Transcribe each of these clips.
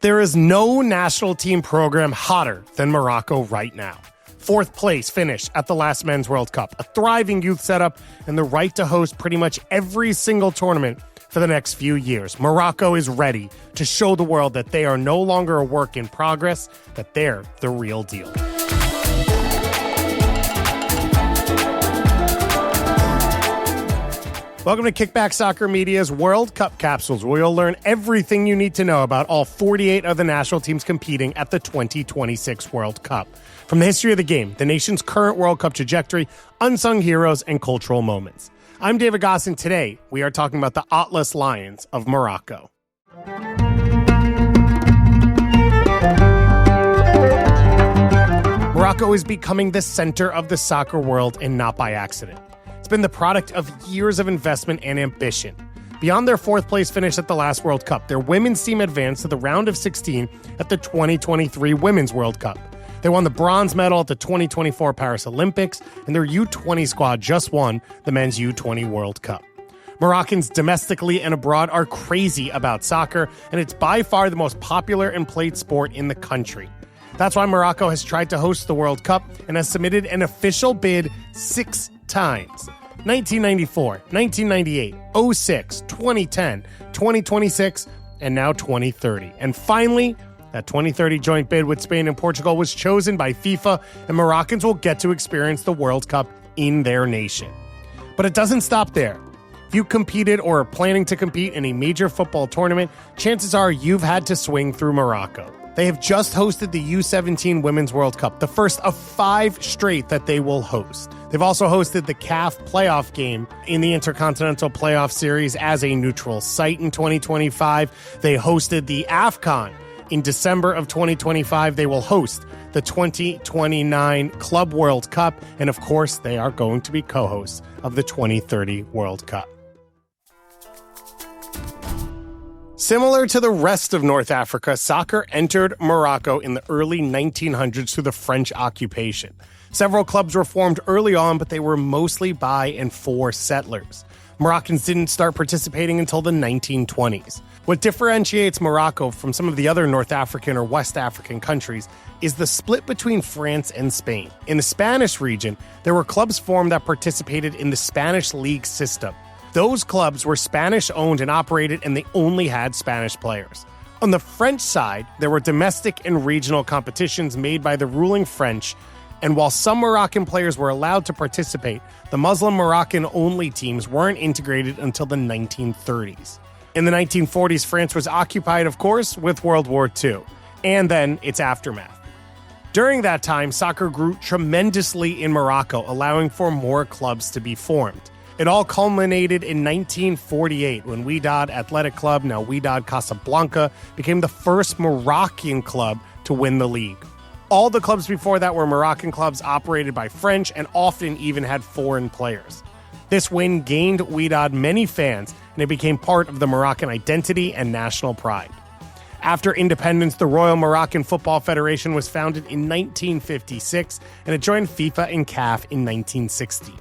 There is no national team program hotter than Morocco right now. 4th place finish at the last Men's World Cup, a thriving youth setup, and the right to host pretty much every single tournament for the next few years. Morocco is ready to show the world that they are no longer a work in progress, that they're the real deal. Welcome to Kickback Soccer Media's World Cup Capsules, where you'll learn everything you need to know about all 48 of the national teams competing at the 2026 World Cup. From the history of the game, the nation's current World Cup trajectory, unsung heroes, and cultural moments. I'm David Goss, and today we are talking about the Atlas Lions of Morocco. Morocco is becoming the center of the soccer world, and not by accident. It's been the product of years of investment and ambition. Beyond their 4th place finish at the last World Cup, their women's team advanced to the round of 16 at the 2023 Women's World Cup. They won the bronze medal at the 2024 Paris Olympics, and their U20 squad just won the Men's U20 World Cup. Moroccans domestically and abroad are crazy about soccer, and it's by far the most popular and played sport in the country. That's why Morocco has tried to host the World Cup and has submitted an official bid 6 times. 1994, 1998, 06, 2010, 2026, and now 2030. And finally, that 2030 joint bid with Spain and Portugal was chosen by FIFA, and Moroccans will get to experience the World Cup in their nation. But it doesn't stop there. If you competed or are planning to compete in a major football tournament, chances are you've had to swing through Morocco. They have just hosted the U17 Women's World Cup, the first of 5 straight that they will host. They've also hosted the CAF playoff game in the Intercontinental Playoff Series as a neutral site in 2025. They hosted the AFCON. In December of 2025, they will host the 2029 Club World Cup. And of course, they are going to be co-hosts of the 2030 World Cup. Similar to the rest of North Africa, soccer entered Morocco in the early 1900s through the French occupation. Several clubs were formed early on, but they were mostly by and for settlers. Moroccans didn't start participating until the 1920s. What differentiates Morocco from some of the other North African or West African countries is the split between France and Spain. In the Spanish region, there were clubs formed that participated in the Spanish league system. Those clubs were Spanish-owned and operated, and they only had Spanish players. On the French side, there were domestic and regional competitions made by the ruling French, and while some Moroccan players were allowed to participate, the Muslim Moroccan-only teams weren't integrated until the 1930s. In the 1940s, France was occupied, of course, with World War II, and then its aftermath. During that time, soccer grew tremendously in Morocco, allowing for more clubs to be formed. It all culminated in 1948 when Wydad Athletic Club, now Wydad Casablanca, became the first Moroccan club to win the league. All the clubs before that were Moroccan clubs operated by French and often even had foreign players. This win gained Wydad many fans, and it became part of the Moroccan identity and national pride. After independence, the Royal Moroccan Football Federation was founded in 1956, and it joined FIFA and CAF in 1960.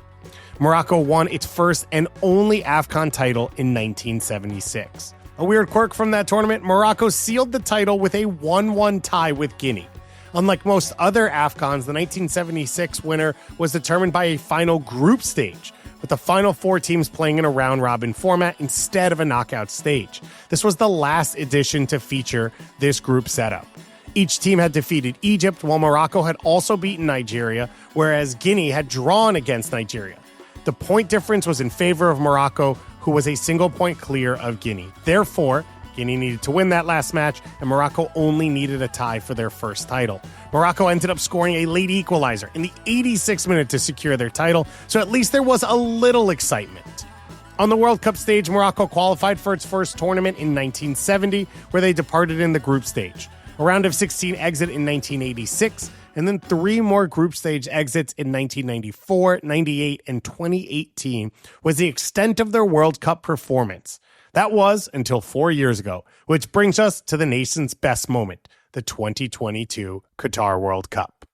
Morocco won its first and only AFCON title in 1976. A weird quirk from that tournament, Morocco sealed the title with a 1-1 tie with Guinea. Unlike most other AFCONs, the 1976 winner was determined by a final group stage, with the final 4 teams playing in a round-robin format instead of a knockout stage. This was the last edition to feature this group setup. Each team had defeated Egypt, while Morocco had also beaten Nigeria, whereas Guinea had drawn against Nigeria. The point difference was in favor of Morocco, who was a single point clear of Guinea. Therefore, Guinea needed to win that last match, and Morocco only needed a tie for their first title. Morocco ended up scoring a late equalizer in the 86th minute to secure their title, so at least there was a little excitement. On the World Cup stage, Morocco qualified for its first tournament in 1970, where they departed in the group stage. A round of 16 exit in 1986, and then 3 more group stage exits in 1994, 98, and 2018 was the extent of their World Cup performance. That was until 4 years ago, which brings us to the nation's best moment, the 2022 Qatar World Cup.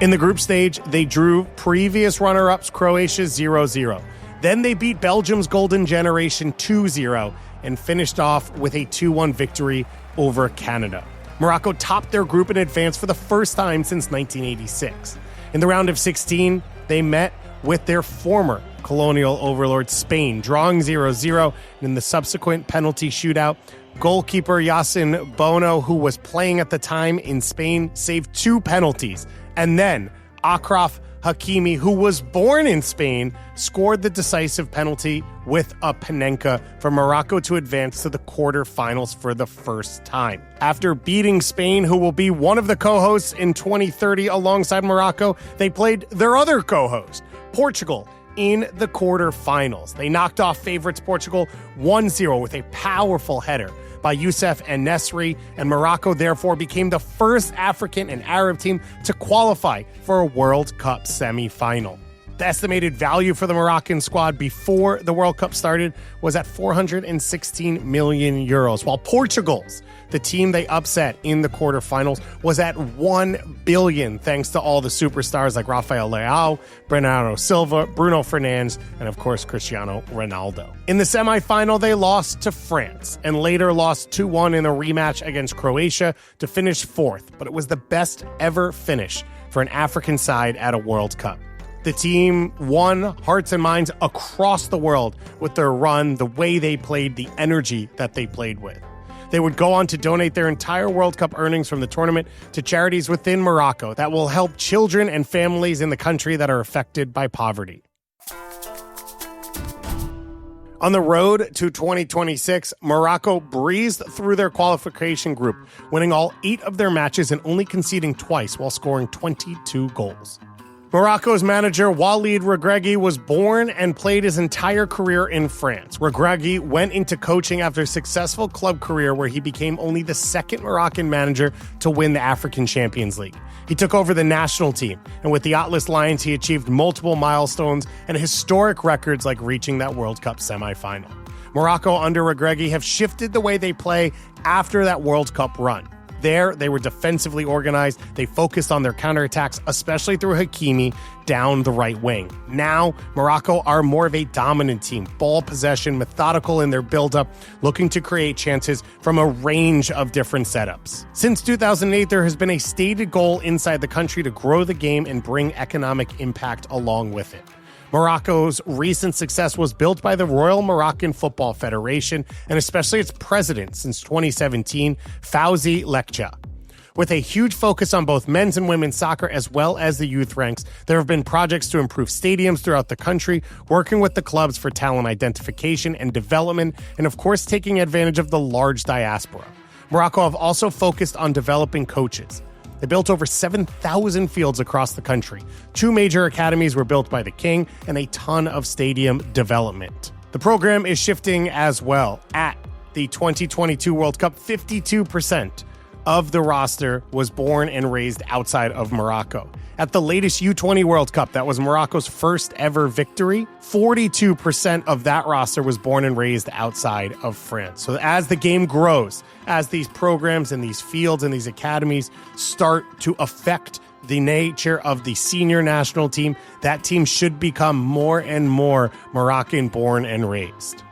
In the group stage, they drew previous runner-ups Croatia 0-0. Then they beat Belgium's Golden Generation 2-0 and finished off with a 2-1 victory over Canada. Morocco topped their group in advance for the first time since 1986. In the round of 16, they met with their former colonial overlord Spain, drawing 0-0. And in the subsequent penalty shootout, goalkeeper Yasin Bono, who was playing at the time in Spain, saved 2 penalties. And then Achraf Hakimi, who was born in Spain, scored the decisive penalty with a Panenka for Morocco to advance to the quarterfinals for the first time. After beating Spain, who will be one of the co-hosts in 2030 alongside Morocco, they played their other co-host, Portugal, in the quarterfinals. They knocked off favorites Portugal 1-0 with a powerful header by Youssef En-Nesyri, and Morocco therefore became the first African and Arab team to qualify for a World Cup semi-final. The estimated value for the Moroccan squad before the World Cup started was at 416 million euros, while Portugal's, the team they upset in the quarterfinals, was at 1 billion, thanks to all the superstars like Rafael Leao, Bernardo Silva, Bruno Fernandes, and of course Cristiano Ronaldo. In the semifinal, they lost to France and later lost 2-1 in a rematch against Croatia to finish 4th, but it was the best ever finish for an African side at a World Cup. The team won hearts and minds across the world with their run, the way they played, the energy that they played with. They would go on to donate their entire World Cup earnings from the tournament to charities within Morocco that will help children and families in the country that are affected by poverty. On the road to 2026, Morocco breezed through their qualification group, winning all 8 of their matches and only conceding twice while scoring 22 goals. Morocco's manager Walid Regragui was born and played his entire career in France. Regragui went into coaching after a successful club career where he became only the second Moroccan manager to win the African Champions League. He took over the national team, and with the Atlas Lions, he achieved multiple milestones and historic records like reaching that World Cup semifinal. Morocco under Regragui have shifted the way they play after that World Cup run. There, they were defensively organized. They focused on their counterattacks, especially through Hakimi down the right wing. Now, Morocco are more of a dominant team, ball possession, methodical in their build-up, looking to create chances from a range of different setups. Since 2008, there has been a stated goal inside the country to grow the game and bring economic impact along with it. Morocco's recent success was built by the Royal Moroccan Football Federation and especially its president since 2017, Fawzi Lekja. With a huge focus on both men's and women's soccer as well as the youth ranks, there have been projects to improve stadiums throughout the country, working with the clubs for talent identification and development, and of course taking advantage of the large diaspora. Morocco have also focused on developing coaches. They built over 7,000 fields across the country. 2 major academies were built by the king and a ton of stadium development. The program is shifting as well. At the 2022 World Cup, 52% of the roster was born and raised outside of Morocco. At the latest U20 World Cup, that was Morocco's first ever victory, 42% of that roster was born and raised outside of France. So as the game grows, as these programs and these fields and these academies start to affect the nature of the senior national team, that team should become more and more Moroccan born and raised.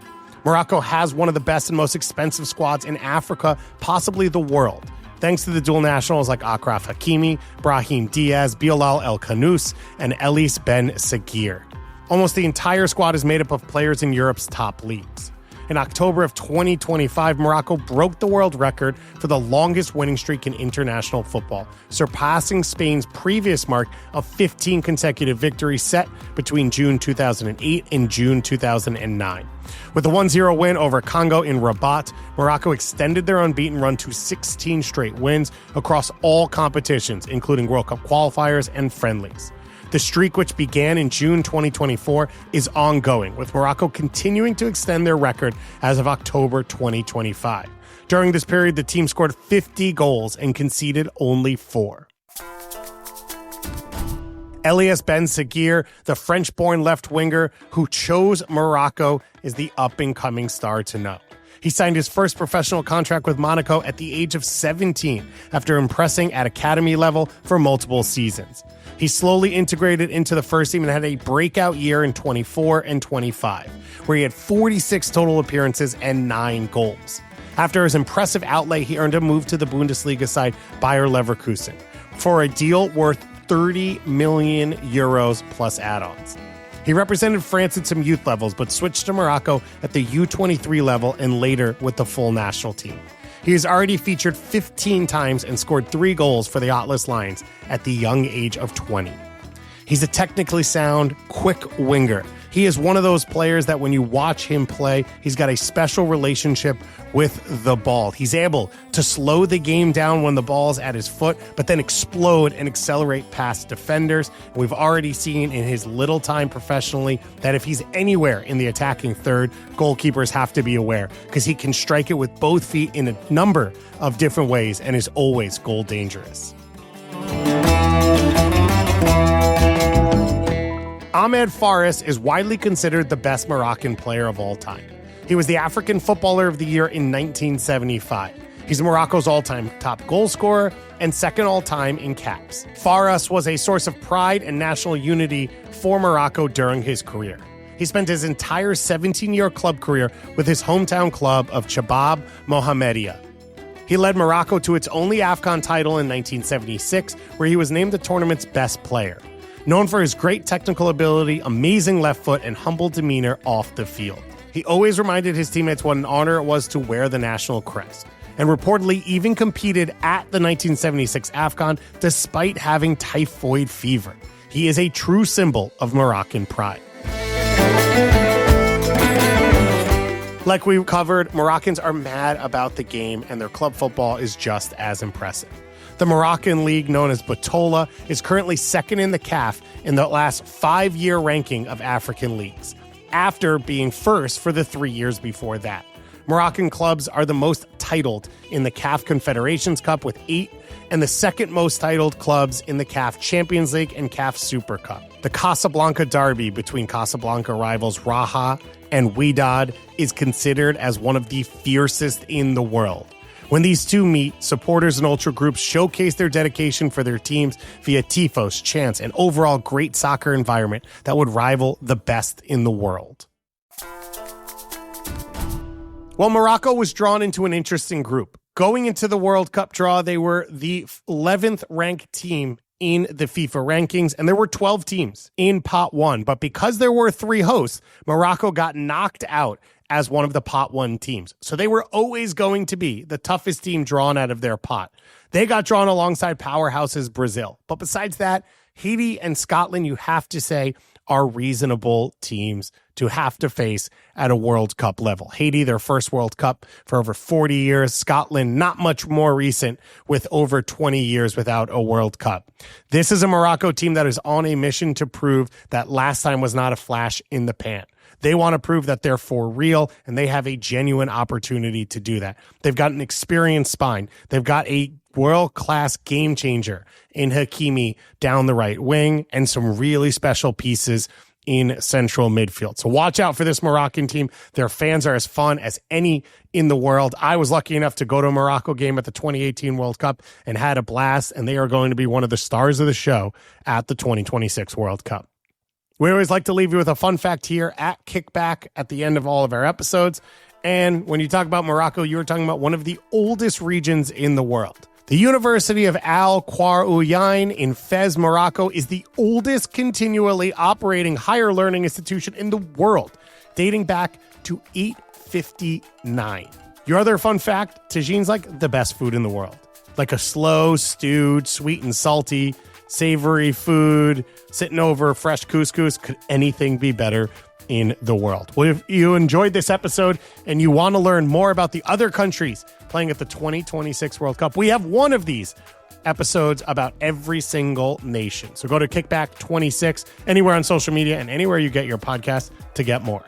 Morocco has one of the best and most expensive squads in Africa, possibly the world, thanks to the dual nationals like Achraf Hakimi, Brahim Diaz, Bilal El Khanous, and Elis Ben Seguir. Almost the entire squad is made up of players in Europe's top leagues. In October of 2025, Morocco broke the world record for the longest winning streak in international football, surpassing Spain's previous mark of 15 consecutive victories set between June 2008 and June 2009. With a 1-0 win over Congo in Rabat, Morocco extended their unbeaten run to 16 straight wins across all competitions, including World Cup qualifiers and friendlies. The streak, which began in June 2024, is ongoing, with Morocco continuing to extend their record as of October 2025. During this period, the team scored 50 goals and conceded only 4. Elis Ben Seguir, the French-born left winger who chose Morocco, is the up-and-coming star to know. He signed his first professional contract with Monaco at the age of 17 after impressing at academy level for multiple seasons. He slowly integrated into the first team and had a breakout year in 24 and 25, where he had 46 total appearances and 9 goals. After his impressive outlay, he earned a move to the Bundesliga side Bayer Leverkusen for a deal worth 30 million euros plus add-ons. He represented France at some youth levels, but switched to Morocco at the U23 level and later with the full national team. He has already featured 15 times and scored 3 goals for the Atlas Lions at the young age of 20. He's a technically sound, quick winger. He is one of those players that when you watch him play, he's got a special relationship with the ball. He's able to slow the game down when the ball's at his foot, but then explode and accelerate past defenders. We've already seen in his little time professionally that if he's anywhere in the attacking third, goalkeepers have to be aware because he can strike it with both feet in a number of different ways and is always goal dangerous. Ahmed Faris is widely considered the best Moroccan player of all time. He was the African Footballer of the Year in 1975. He's Morocco's all-time top goal scorer and second all-time in caps. Faris was a source of pride and national unity for Morocco during his career. He spent his entire 17-year club career with his hometown club of Chabab Mohammedia. He led Morocco to its only AFCON title in 1976, where he was named the tournament's best player. Known for his great technical ability, amazing left foot, and humble demeanor off the field. He always reminded his teammates what an honor it was to wear the national crest, and reportedly even competed at the 1976 AFCON despite having typhoid fever. He is a true symbol of Moroccan pride. Like we covered, Moroccans are mad about the game, and their club football is just as impressive. The Moroccan league, known as Batola, is currently second in the CAF in the last 5-year ranking of African leagues, after being first for the 3 years before that. Moroccan clubs are the most titled in the CAF Confederations Cup with 8, and the second most titled clubs in the CAF Champions League and CAF Super Cup. The Casablanca derby between Casablanca rivals Raja and Wydad is considered as one of the fiercest in the world. When these two meet, supporters and ultra groups showcase their dedication for their teams via tifos, chants, and overall great soccer environment that would rival the best in the world. Well, Morocco was drawn into an interesting group. Going into the World Cup draw, they were the 11th ranked team in the FIFA rankings, and there were 12 teams in Pot 1. But because there were 3 hosts, Morocco got knocked out as one of the Pot 1 teams. So they were always going to be the toughest team drawn out of their pot. They got drawn alongside powerhouses Brazil. But besides that, Haiti and Scotland, you have to say, are reasonable teams to have to face at a World Cup level. Haiti, their first World Cup for over 40 years. Scotland, not much more recent, with over 20 years without a World Cup. This is a Morocco team that is on a mission to prove that last time was not a flash in the pan. They want to prove that they're for real, and they have a genuine opportunity to do that. They've got an experienced spine. They've got a world-class game changer in Hakimi down the right wing and some really special pieces in central midfield. So watch out for this Moroccan team. Their fans are as fun as any in the world. I was lucky enough to go to a Morocco game at the 2018 World Cup and had a blast, and they are going to be one of the stars of the show at the 2026 World Cup. We always like to leave you with a fun fact here at Kickback at the end of all of our episodes. And when you talk about Morocco, you're talking about one of the oldest regions in the world. The University of Al Qarawiyyin in Fez, Morocco, is the oldest continually operating higher learning institution in the world, dating back to 859. Your other fun fact, tajine's like the best food in the world. Like a slow, stewed, sweet and salty, savory food, sitting over fresh couscous. Could anything be better in the world? Well, if you enjoyed this episode and you want to learn more about the other countries playing at the 2026 World Cup, we have one of these episodes about every single nation. So go to Kickback 26 anywhere on social media and anywhere you get your podcast to get more.